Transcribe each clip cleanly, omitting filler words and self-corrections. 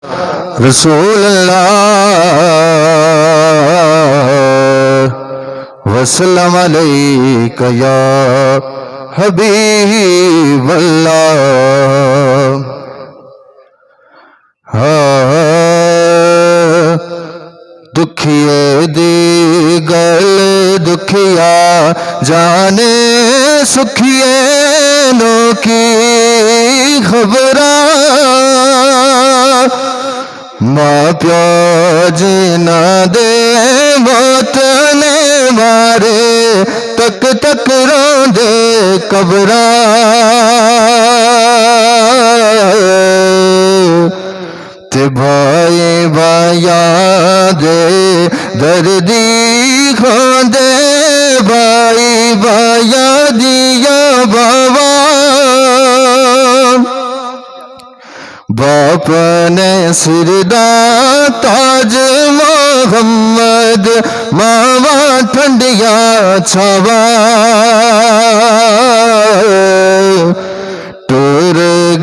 रसूल अल्लाह वसल्लम अलैका या हबीब अल्लाह। दुखिए दी गल दुखिया जाने सुखिए नो की खबरा माँ प्यो जिना दे मौत ने मारे तक तक रोंदे कबरा ते भाई भाया दे दर्दी खोंदे भाई भाया दिया बाबा बाप ने सिरदा ताज मोहम्मद मावा ठंडिया छावा टूर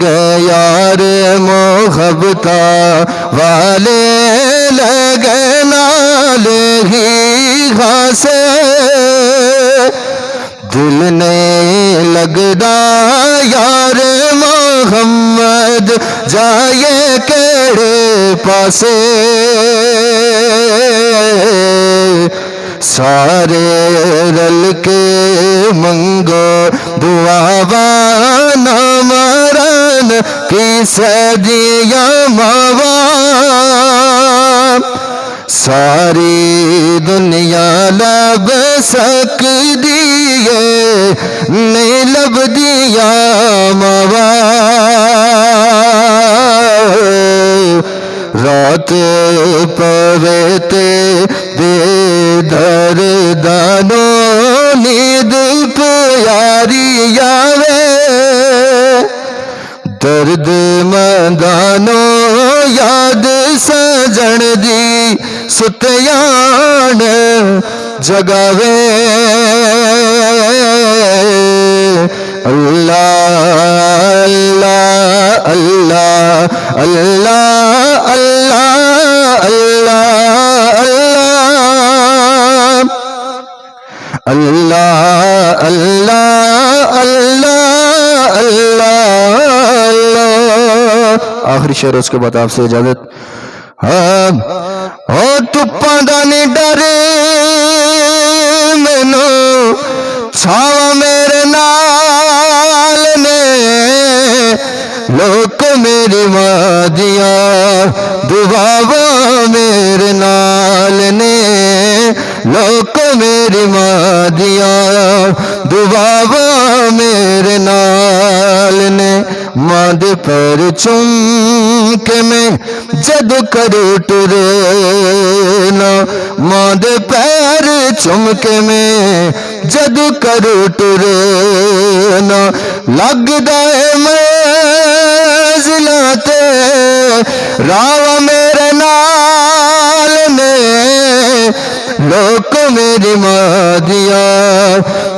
गया रे मोहब्बता वाले लगे नाल ही घासे दिल ने लगदा यार मोहम्मद जाए केड़े पासे सारे रल के मंगो दुआवा न मरन की सदिया मावा सारी दुनिया लब सकदी है नहीं लब दिया मावा रात पवे ते बेदर दानो नींद प्यारी आवे दर्द मंदानो याद सजन दी सुतयान जगावे अल्लाह अल्लाह अल्लाह अल्लाह अल्लाह अल्लाह अल्लाह अल्लाह अल्लाह अल्लाह। आखिरी शेर उसके बाद आपसे इजाजत। हाँ ओ तुप्पा दा नी डरे मैनू छावा मेरे नाल ने लोक मेरी मां दिया दुआवा मेरे नाल ने लोक मेरी मां दिया दुआवा मेरे नाल ने मां दे पैर चुम के मैं जद करूं टुरे ना मां दे पैर चुम के मैं जद करूं टुरे ना लगदा है मंजिलां ते रावा मेरे नाल ने लोक मेरी मां दिया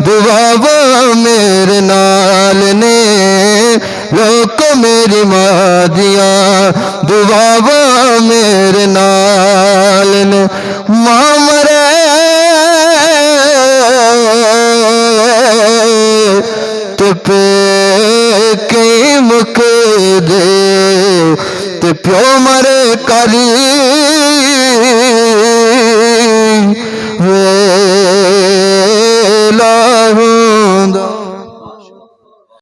दुआवा मेरे नाल ने लोक मेरी मां दिया दुआवा मेरे नाल ने मां मरे ते पे कई मुक दे ते प्यो मरे करी